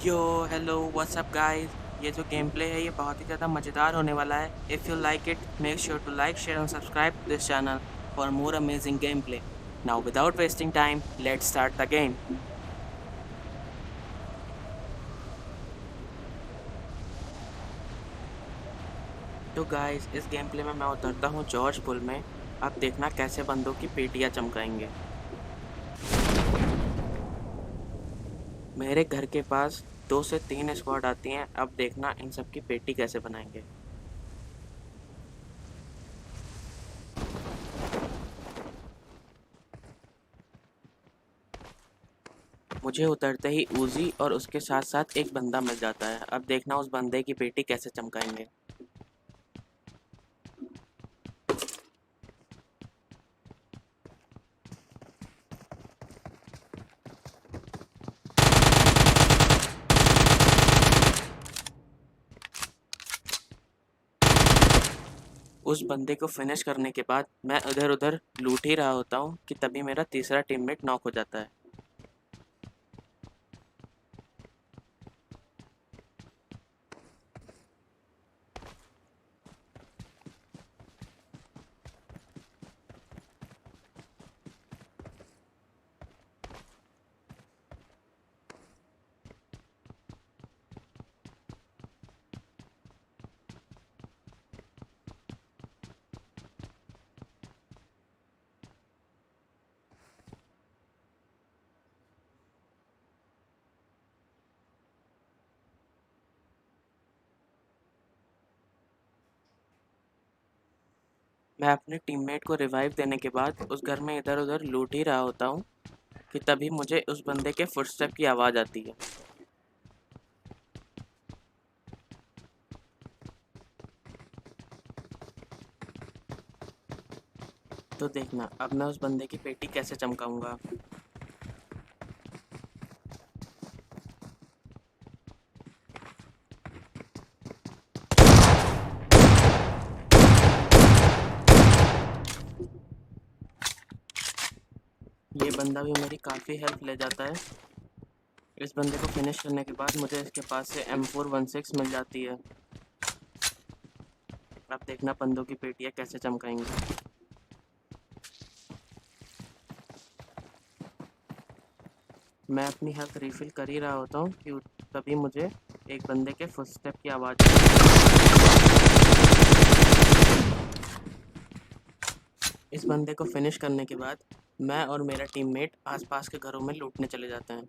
यो hello what's up guys. ये जो game play है ये बहुत ही ज़्यादा मज़ेदार होने वाला है। If you like it make sure to like share and subscribe this channel for more amazing game play. Now without wasting time let's start the game. तो गाइस इस गेम प्ले में मैं उतरता हूँ जॉर्ज पुल में। अब देखना कैसे बंदों की पेटियाँ चमकाएंगे। मेरे घर के पास 2 से 3 स्क्वाड आती हैं। अब देखना इन सब की पेटी कैसे बनाएंगे। मुझे उतरते ही उजी और उसके साथ साथ एक बंदा मिल जाता है। अब देखना उस बंदे की पेटी कैसे चमकाएंगे। उस बंदे को फिनिश करने के बाद मैं इधर-उधर लूट ही रहा होता हूँ कि तभी मेरा तीसरा टीममेट नॉक हो जाता है। मैं अपने टीममेट को रिवाइव देने के बाद उस घर में इधर-उधर लूट ही रहा होता हूँ कि तभी मुझे उस बंदे के फुटस्टेप की आवाज़ आती है। तो देखना अब मैं उस बंदे की पेटी कैसे चमकाऊंगा। ये बंदा भी मेरी काफ़ी हेल्प ले जाता है। इस बंदे को फिनिश करने के बाद मुझे इसके पास से M416 मिल जाती है। अब देखना बंदों की पेटियाँ कैसे चमकाएंगी। मैं अपनी हेल्थ रिफिल कर ही रहा होता हूँ कि तभी मुझे एक बंदे के फुटस्टेप की आवाज़। इस बंदे को फिनिश करने के बाद मैं और मेरा टीममेट आसपास के घरों में लूटने चले जाते हैं।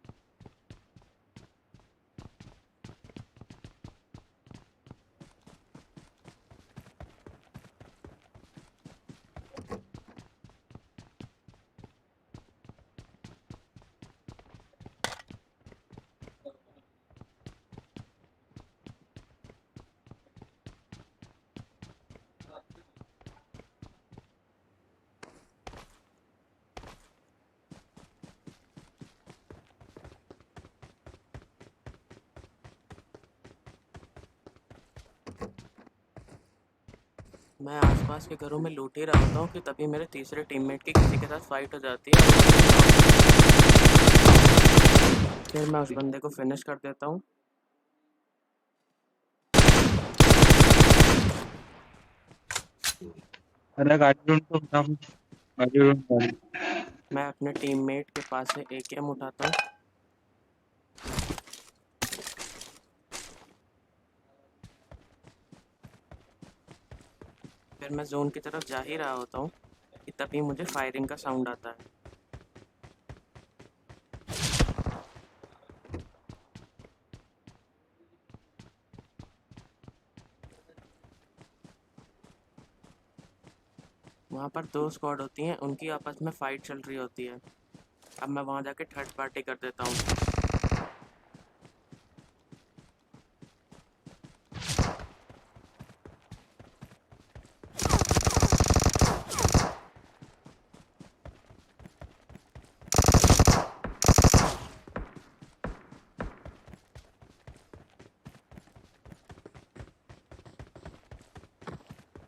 मैं आसपास के घरों में लूट ही रहा होता हूँ कि तभी मेरे तीसरे टीममेट की किसी के साथ फाइट हो जाती है। फिर मैं उस बंदे को फिनिश कर देता हूँ। अरे गाड़ी ढूंढ तो हम गाड़ी ढूंढ गाड़ी। मैं अपने टीममेट के पास से AKM उठाता हूँ। फिर मैं जोन की तरफ जा ही रहा होता हूँ कि तभी मुझे फायरिंग का साउंड आता है। वहाँ पर 2 स्क्वाड होती हैं, उनकी आपस में फ़ाइट चल रही होती है। अब मैं वहाँ जाके थर्ड पार्टी कर देता हूँ।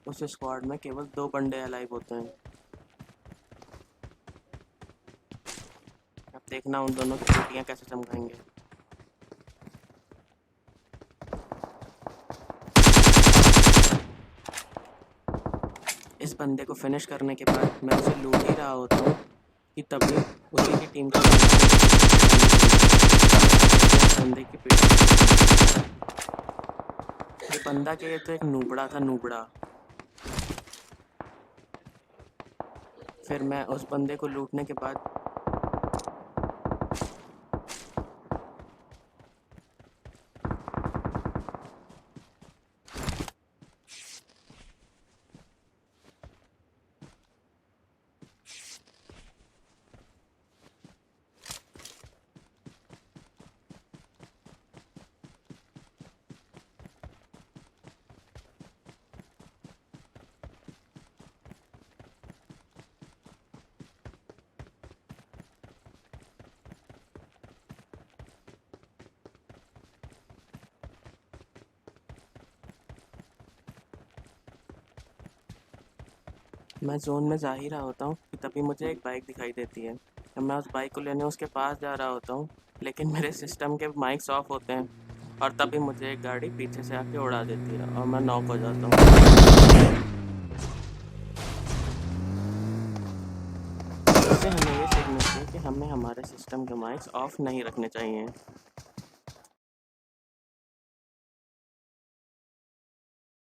उस स्क्वाड में केवल 2 बंदे अलाइव होते हैं। अब देखना उन दोनों की पेटियाँ कैसे चमकाएंगे। इस बंदे को फिनिश करने के बाद मैं उसे लूट ही रहा होता हूँ कि तभी उसी की टीम का बंदे की पीठ। ये बंदा क्या, ये तो एक नूबड़ा था, नूबड़ा। फिर मैं उस बंदे को लूटने के बाद मैं जोन में जा ही रहा होता हूँ कि तभी मुझे एक बाइक दिखाई देती है। अब मैं उस बाइक को लेने उसके पास जा रहा होता हूँ, लेकिन मेरे सिस्टम के माइक्स ऑफ होते हैं और तभी मुझे एक गाड़ी पीछे से आके उड़ा देती है और मैं नॉक हो जाता हूँ। इससे हमें ये सीख मिलती है कि हमें हमारे सिस्टम के माइक्स ऑफ नहीं रखने चाहिए।